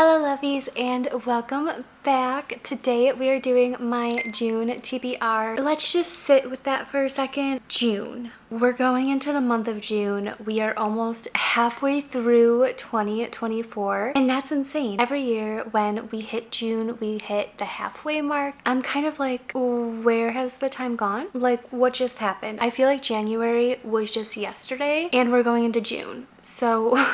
Hello lovies and welcome back. Today we are doing my June TBR. Let's just sit with that for a second. June. We're going into the month of June. We are almost halfway through 2024 and that's insane. Every year when we hit June, we hit the halfway mark. I'm kind of like, where has the time gone? Like, what just happened? I feel like January was just yesterday and we're going into June. So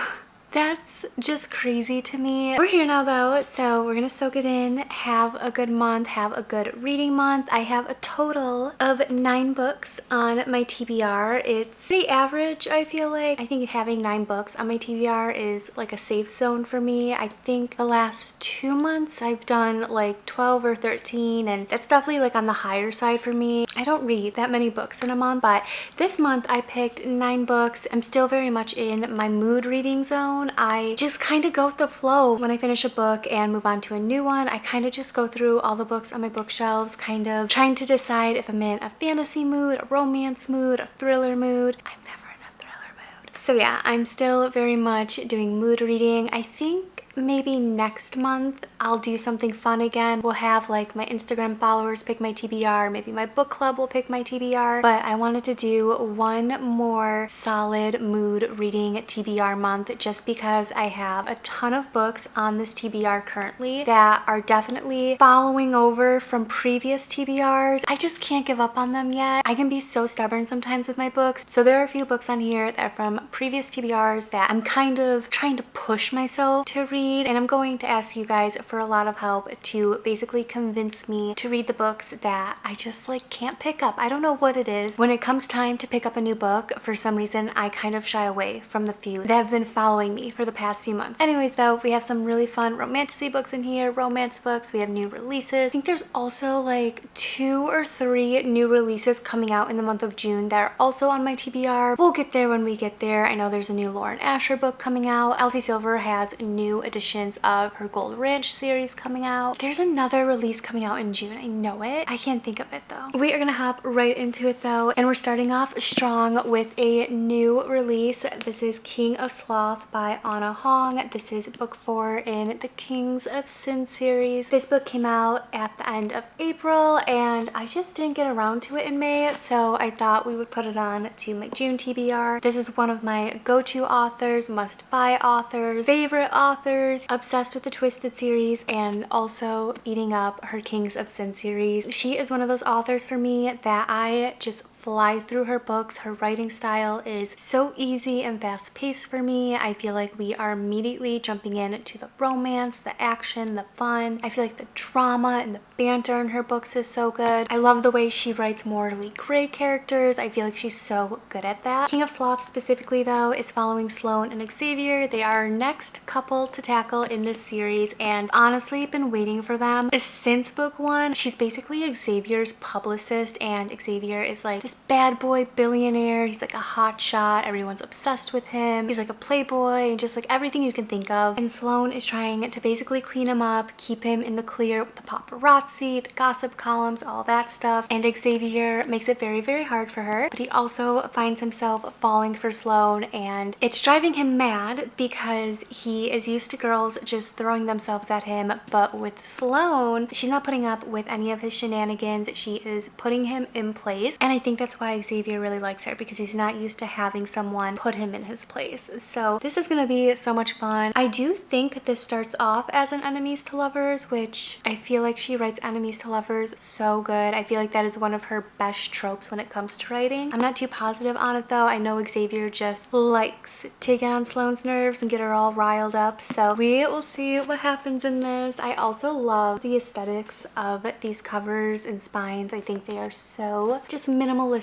that's just crazy to me. We're here now though, so we're gonna soak it in, have a good month, have a good reading month. I have a total of 9 books on my TBR. It's pretty average, I feel like. I think having 9 books on my TBR is like a safe zone for me. I think the last 2 months I've done like 12 or 13 and that's definitely like on the higher side for me. I don't read that many books in a month, but this month I picked 9 books. I'm still very much in my mood reading zone. I just kind of go with the flow. When I finish a book and move on to a new one, I kind of just go through all the books on my bookshelves, kind of trying to decide if I'm in a fantasy mood, a romance mood, a thriller mood. I'm never in a thriller mood. So yeah, I'm still very much doing mood reading. I think maybe next month I'll do something fun again. We'll have like my Instagram followers pick my TBR, maybe my book club will pick my TBR, but I wanted to do one more solid mood reading TBR month just because I have a ton of books on this TBR currently that are definitely following over from previous TBRs. I just can't give up on them yet. I can be so stubborn sometimes with my books. So there are a few books on here that are from previous TBRs that I'm kind of trying to push myself to read, and I'm going to ask you guys for a lot of help to basically convince me to read the books that I just like can't pick up. I don't know what it is. When it comes time to pick up a new book, for some reason I kind of shy away from the few that have been following me for the past few months. Anyways though, we have some really fun romantasy books in here, romance books, we have new releases. I think there's also like 2 or 3 new releases coming out in the month of June that are also on my TBR. We'll get there when we get there. I know there's a new Lauren Asher book coming out. Elsie Silver has new editions of her Gold Ranch series coming out. There's another release coming out in June. I know it. I can't think of it though. We are gonna hop right into it though, and we're starting off strong with a new release. This is King of Sloth by Anna Hong. This is book 4 in the Kings of Sin series. This book came out at the end of April and I just didn't get around to it in May, so I thought we would put it on to my June TBR. This is one of my go-to authors, must-buy authors, favorite authors, obsessed with the Twisted series and also eating up her Kings of Sin series. She is one of those authors for me that I just fly through her books. Her writing style is so easy and fast-paced for me. I feel like we are immediately jumping into the romance, the action, the fun. I feel like the drama and the banter in her books is so good. I love the way she writes morally gray characters. I feel like she's so good at that. King of Sloth specifically though is following Sloane and Xavier. They are our next couple to tackle in this series and honestly been waiting for them since book 1. She's basically Xavier's publicist and Xavier is like this bad boy billionaire. He's like a hot shot. Everyone's obsessed with him. He's like a playboy and just like everything you can think of. And Sloane is trying to basically clean him up, keep him in the clear with the paparazzi, the gossip columns, all that stuff. And Xavier makes it very, very hard for her. But he also finds himself falling for Sloane and it's driving him mad because he is used to girls just throwing themselves at him. But with Sloane, she's not putting up with any of his shenanigans. She is putting him in place. And I think that's why Xavier really likes her, because he's not used to having someone put him in his place. So this is gonna be so much fun. I do think this starts off as an enemies to lovers, which I feel like she writes enemies to lovers so good. I feel like that is one of her best tropes when it comes to writing. I'm not too positive on it though. I know Xavier just likes to get on Sloane's nerves and get her all riled up, so we will see what happens in this. I also love the aesthetics of these covers and spines. I think they are so just minimalistic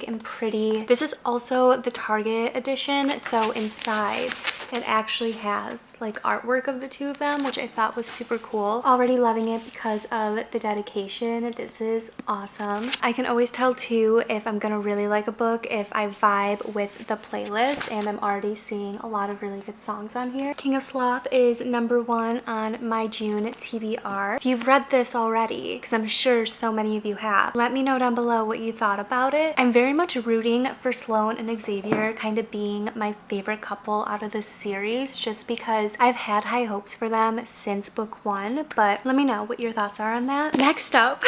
and pretty. This is also the Target edition, so inside it actually has like artwork of the 2 of them, which I thought was super cool. Already loving it because of the dedication. This is awesome. I can always tell too if I'm gonna really like a book if I vibe with the playlist, and I'm already seeing a lot of really good songs on here. King of Sloth is number 1 on my June TBR. If you've read this already, because I'm sure so many of you have, let me know down below what you thought about it. it. I'm very much rooting for Sloane and Xavier kind of being my favorite couple out of this series, just because I've had high hopes for them since book 1, but let me know what your thoughts are on that. Next up,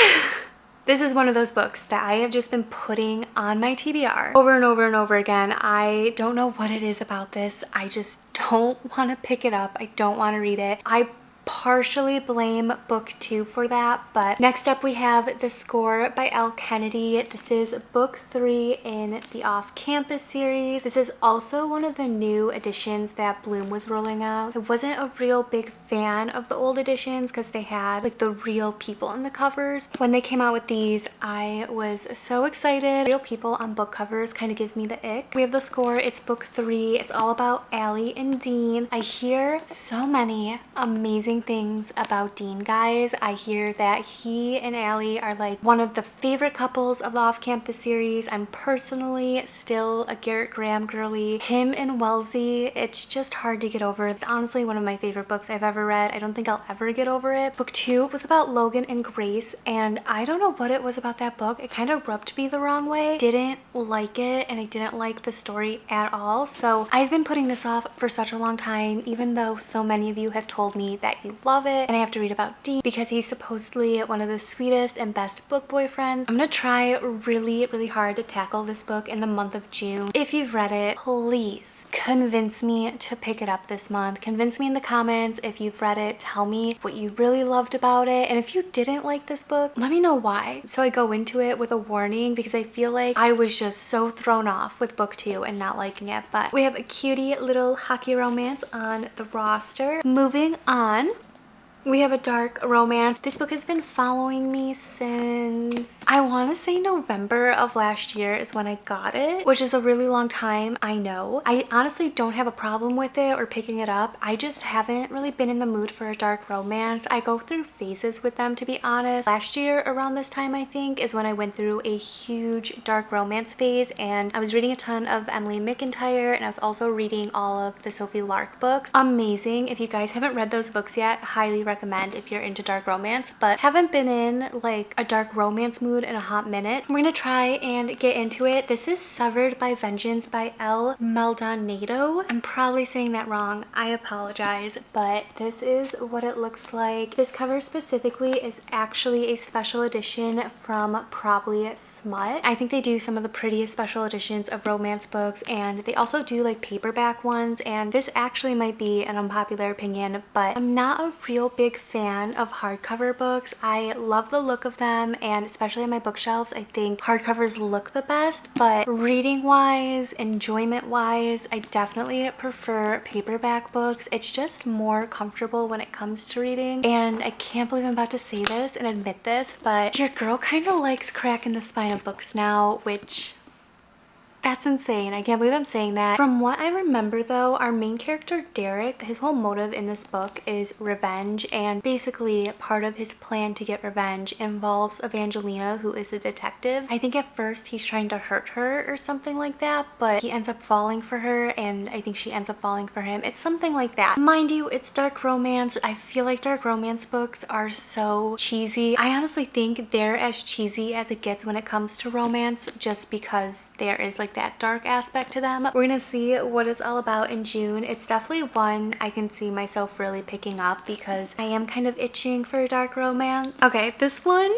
this is one of those books that I have just been putting on my TBR over and over and over again. I don't know what it is about this. I just don't want to pick it up. I don't want to read it. I partially blame book 2 for that, but next up we have The Score by Elle Kennedy. This is book 3 in the Off-Campus series. This is also one of the new editions that Bloom was rolling out. I wasn't a real big fan of the old editions because they had like the real people in the covers. When they came out with these, I was so excited. Real people on book covers kind of give me the ick. We have The Score. It's book 3. It's all about Allie and Dean. I hear so many amazing things about Dean, guys. I hear that he and Allie are like one of the favorite couples of the Off-Campus series. I'm personally still a Garrett Graham girly. Him and Wellesley, it's just hard to get over. It's honestly one of my favorite books I've ever read. I don't think I'll ever get over it. Book 2 was about Logan and Grace, and I don't know what it was about that book. It kind of rubbed me the wrong way. Didn't like it, and I didn't like the story at all. So I've been putting this off for such a long time, even though so many of you have told me that you love it and I have to read about Dean because he's supposedly one of the sweetest and best book boyfriends. I'm gonna try really hard to tackle this book in the month of June. If you've read it, please convince me to pick it up this month. Convince me in the comments if you've read it. Tell me what you really loved about it, and if you didn't like this book, let me know why, so I go into it with a warning, because I feel like I was just so thrown off with book 2 and not liking it. But we have a cutie little hockey romance on the roster. Moving on, we have a dark romance. This book has been following me since, I want to say November of last year is when I got it, which is a really long time, I know. I honestly don't have a problem with it or picking it up. I just haven't really been in the mood for a dark romance. I go through phases with them, to be honest. Last year around this time, I think, is when I went through a huge dark romance phase, and I was reading a ton of Emily McIntyre, and I was also reading all of the Sophie Lark books. Amazing. If you guys haven't read those books yet, highly recommend if you're into dark romance, but haven't been in like a dark romance mood in a hot minute. We're gonna try and get into it. This is Severed by Vengeance by Elle Maldonado. I'm probably saying that wrong. I apologize, but this is what it looks like. This cover specifically is actually a special edition from Probably Smut. I think they do some of the prettiest special editions of romance books, and they also do like paperback ones, and this actually might be an unpopular opinion, but I'm not a real big fan of hardcover books. I love the look of them, and especially on my bookshelves, I think hardcovers look the best, but reading wise, enjoyment wise, I definitely prefer paperback books. It's just more comfortable when it comes to reading, and I can't believe I'm about to say this and admit this, but your girl kind of likes cracking the spine of books now, which that's insane. I can't believe I'm saying that. From what I remember though, our main character Derek, his whole motive in this book is revenge, and basically part of his plan to get revenge involves Evangelina, who is a detective. I think at first he's trying to hurt her or something like that, but he ends up falling for her, and I think she ends up falling for him. It's something like that. Mind you, it's dark romance. I feel like dark romance books are so cheesy. I honestly think they're as cheesy as it gets when it comes to romance, just because there is like that dark aspect to them. We're gonna see what it's all about in June. It's definitely one I can see myself really picking up because I am kind of itching for a dark romance. Okay, this one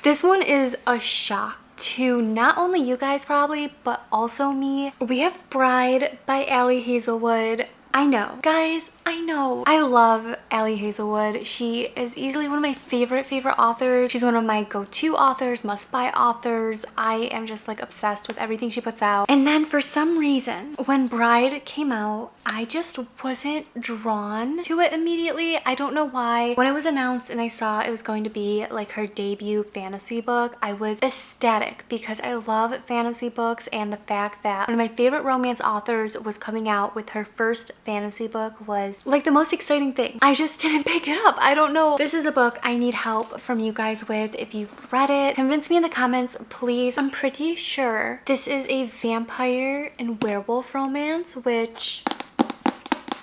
this one is a shock to not only you guys probably, but also me. We have Bride by Allie Hazelwood. I know, guys, I know. I love Allie Hazelwood. She is easily one of my favorite authors. She's one of my go-to authors, must-buy authors. I am just like obsessed with everything she puts out. And then for some reason, when Bride came out, I just wasn't drawn to it immediately. I don't know why. When it was announced and I saw it was going to be like her debut fantasy book, I was ecstatic because I love fantasy books, and the fact that one of my favorite romance authors was coming out with her first fantasy book was like the most exciting thing. I just didn't pick it up. I don't know. This is a book I need help from you guys with. If you've read it, convince me in the comments, please. I'm pretty sure this is a vampire and werewolf romance, which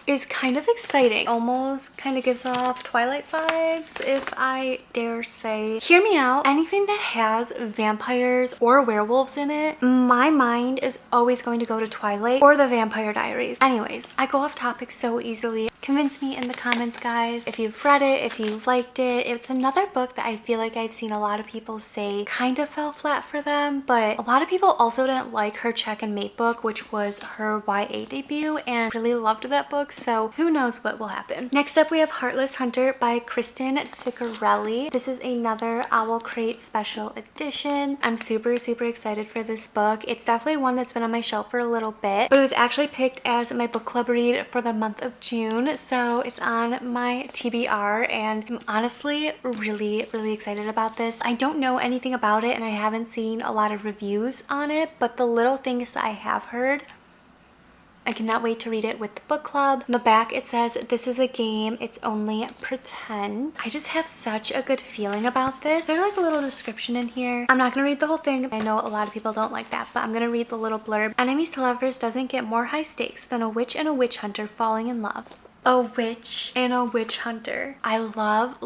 is kind of exciting. Almost kind of gives off Twilight vibes, if I dare say. Hear me out. Anything that has vampires or werewolves in it, my mind is always going to go to Twilight or the Vampire Diaries. Anyways, I go off topic so easily. Convince me in the comments, guys, if you've read it, if you liked it. It's another book that I feel like I've seen a lot of people say kind of fell flat for them, but a lot of people also didn't like her Check and Mate book, which was her YA debut, and really loved that book, so who knows what will happen. Next up, we have Heartless Hunter by Kristen Ciccarelli. This is another Owl Crate special edition. I'm super excited for this book. It's definitely one that's been on my shelf for a little bit, but it was actually picked as my book club read for the month of June, so it's on my TBR, and I'm honestly really excited about this. I don't know anything about it and I haven't seen a lot of reviews on it, but the little things that I have heard, I cannot wait to read it with the book club. On the back it says, "This is a game, it's only pretend." I just have such a good feeling about this. There's like a little description in here. I'm not gonna read the whole thing. I know a lot of people don't like that, but I'm gonna read the little blurb. Enemies to lovers doesn't get more high stakes than a witch and a witch hunter falling in love. A witch and a witch hunter. I love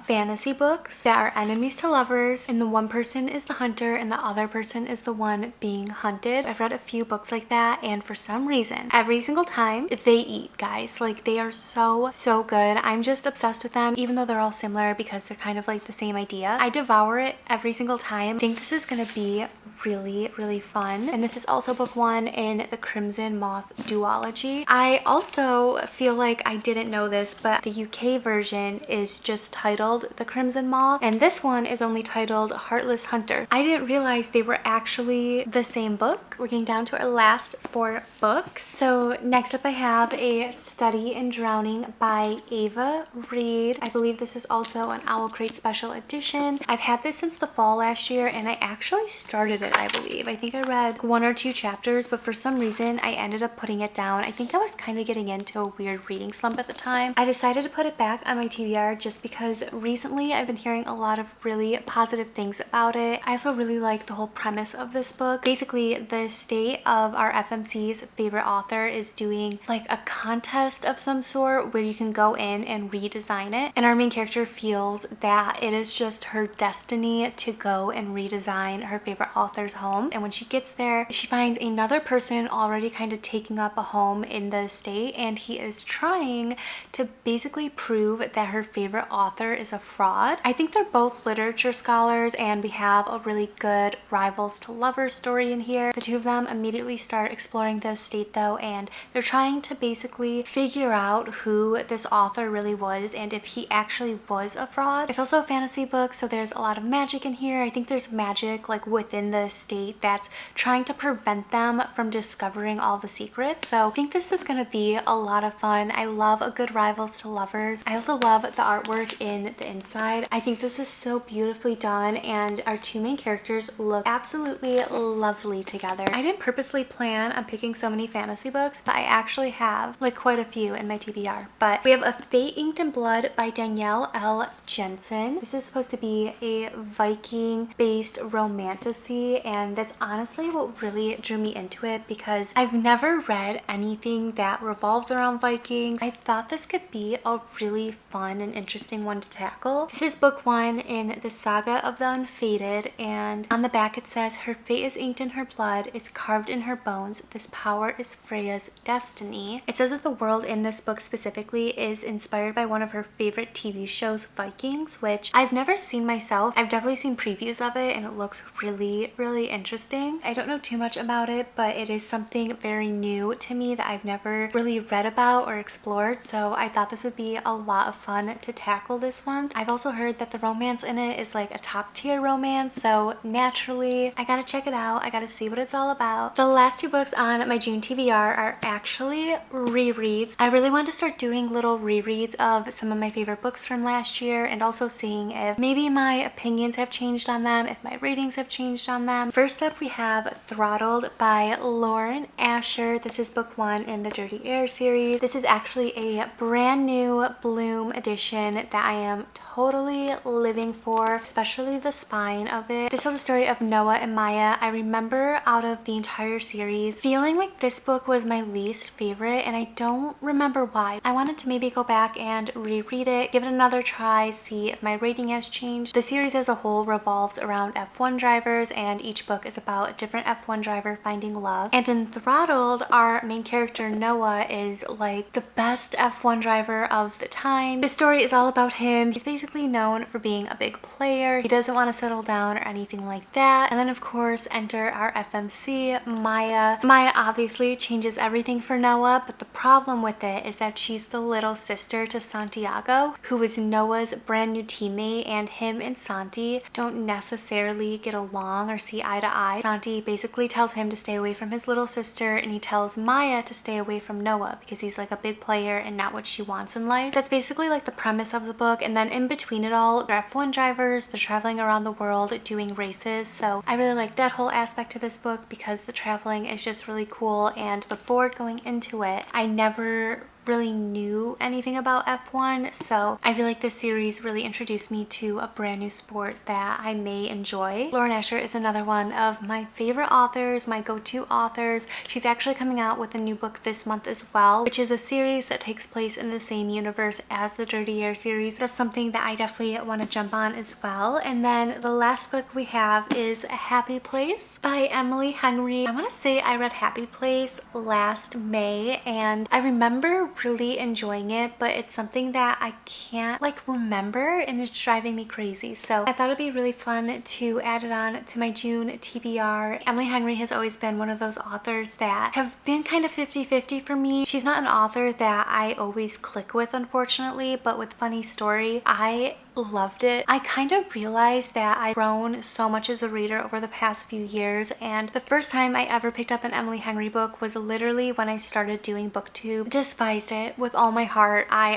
fantasy books that are enemies to lovers and the one person is the hunter and the other person is the one being hunted. I've read a few books like that, and for some reason every single time they eat, guys. Like, they are so good. I'm just obsessed with them, even though they're all similar because they're kind of like the same idea. I devour it every single time. I think this is gonna be really fun, and this is also book one in the Crimson Moth duology. I also feel like I didn't know this, but the UK version is just titled The Crimson Moth, and this one is only titled Heartless Hunter. I didn't realize they were actually the same book. We're getting down to our last 4 books. So next up I have A Study in Drowning by Ava Reed. I believe this is also an Owl Crate special edition. I've had this since the fall last year, and I actually started it, I believe. I think I read 1 or 2 chapters, but for some reason I ended up putting it down. I think I was kind of getting into a weird reading slump at the time. I decided to put it back on my TBR just because recently I've been hearing a lot of really positive things about it. I also really like the whole premise of this book. Basically, the state of our FMC's favorite author is doing like a contest of some sort where you can go in and redesign it, and our main character feels that it is just her destiny to go and redesign her favorite author's home. And when she gets there, she finds another person already kind of taking up a home in the estate, and he is trying to basically prove that her favorite author is a fraud. I think they're both literature scholars, and we have a really good rivals to lovers story in here. The two of them immediately start exploring the estate though, and they're trying to basically figure out who this author really was and if he actually was a fraud. It's also a fantasy book, so there's a lot of magic in here. I think there's magic like within the estate that's trying to prevent them from discovering all the secrets. So I think this is going to be a lot of fun. I love a good rivals to lovers. I also love the artwork in the inside. I think this is so beautifully done, and our two main characters look absolutely lovely together. I didn't purposely plan on picking so many fantasy books, but I actually have like quite a few in my TBR. But we have A Fate Inked in Blood by Danielle L. Jensen. This is supposed to be a Viking-based romantasy, and that's honestly what really drew me into it because I've never read anything that revolves around Vikings. I thought this could be a really fun and interesting one to tackle. This is book 1 in the Saga of the Unfated, and on the back it says, "Her fate is inked in her blood, it's carved in her bones, this power is Freya's destiny." It says that the world in this book specifically is inspired by one of her favorite TV shows, Vikings, which I've never seen myself. I've definitely seen previews of it and it looks really interesting. I don't know too much about it, but it is something very new to me that I've never really read about or explored, so I thought this would be a lot of fun to tackle this one. I've also heard that the romance in it is like a top tier romance, so naturally I gotta check it out. I gotta see what it's all about. The last 2 books on my June TBR are actually rereads. I really want to start doing little rereads of some of my favorite books from last year, and also seeing if maybe my opinions have changed on them, if my ratings have changed on them. First up, we have Throttled by Lauren Asher. This is book 1 in the Dirty Air series. This is actually a brand new Bloom edition that I am totally living for, especially the spine of it. This tells the story of Noah and Maya. I remember out of the entire series feeling like this book was my least favorite, and I don't remember why. I wanted to maybe go back and reread it, give it another try, see if my rating has changed. The series as a whole revolves around F1 drivers, and each book is about a different F1 driver finding love. And in Throttled, our main character Noah is like the best F1 driver of the time. The story is all about him. He's basically known for being a big player. He doesn't want to settle down or anything like that. And then of course enter our FMC, Maya. Maya obviously changes everything for Noah, but the problem with it is that she's the little sister to Santiago, who is Noah's brand new teammate, and him and Santi don't necessarily get along or see eye to eye. Santi basically tells him to stay away from his little sister, and he tells Maya to stay away from Noah because he's like a big player and not what she wants in life. That's basically like the premise of the book, and then in between it all, they're F1 drivers, they're traveling around the world doing races. So I really like that whole aspect to this book because the traveling is just really cool. And before going into it, I never really knew anything about F1, so I feel like this series really introduced me to a brand new sport that I may enjoy. Lauren Asher is another one of my favorite authors, my go-to authors. She's actually coming out with a new book this month as well, which is a series that takes place in the same universe as the Dirty Air series. That's something that I definitely want to jump on as well. And then the last book we have is A Happy Place by Emily Henry. I want to say I read Happy Place last May, and I remember really enjoying it, but it's something that I can't like remember, and it's driving me crazy. So I thought it'd be really fun to add it on to my June TBR. Emily Henry has always been one of those authors that have been kind of 50-50 for me. She's not an author that I always click with, unfortunately, but with Funny Story, I loved it. I kind of realized that I've grown so much as a reader over the past few years, and the first time I ever picked up an Emily Henry book was literally when I started doing booktube. Despised it with all my heart. I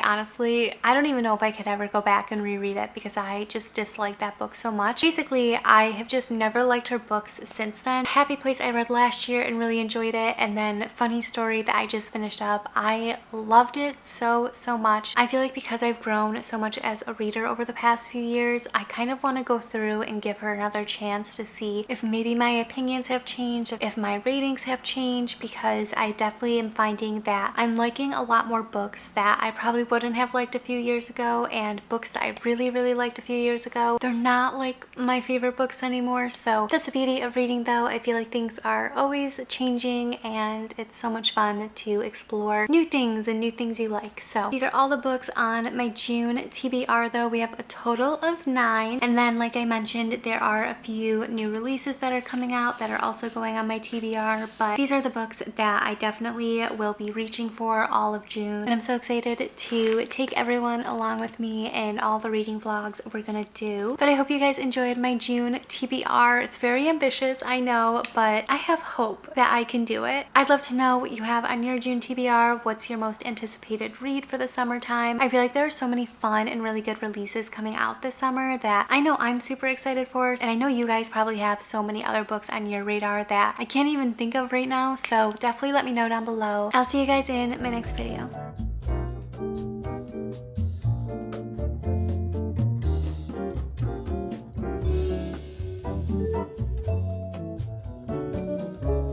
don't even know if I could ever go back and reread it because I just disliked that book so much. Basically, I have just never liked her books since then. Happy Place I read last year and really enjoyed it, and then Funny Story that I just finished up, I loved it so much. I feel like because I've grown so much as a reader over the past few years, I kind of want to go through and give her another chance to see if maybe my opinions have changed, if my ratings have changed, because I definitely am finding that I'm liking a lot more books that I probably wouldn't have liked a few years ago, and books that I really liked a few years ago, they're not like my favorite books anymore. So that's the beauty of reading though. I feel like things are always changing, and it's so much fun to explore new things and new things you like. So these are all the books on my June TBR though. We have a total of 9, and then like I mentioned, there are a few new releases that are coming out that are also going on my TBR, but these are the books that I definitely will be reaching for all of June, and I'm so excited to take everyone along with me in all the reading vlogs we're gonna do. But I hope you guys enjoyed my June TBR. It's very ambitious, I know, but I have hope that I can do it. I'd love to know what you have on your June TBR. What's your most anticipated read for the summertime? I feel like there are so many fun and really good releases coming out this summer that I know I'm super excited for, and I know you guys probably have so many other books on your radar that I can't even think of right now, so definitely let me know down below. I'll see you guys in my next video.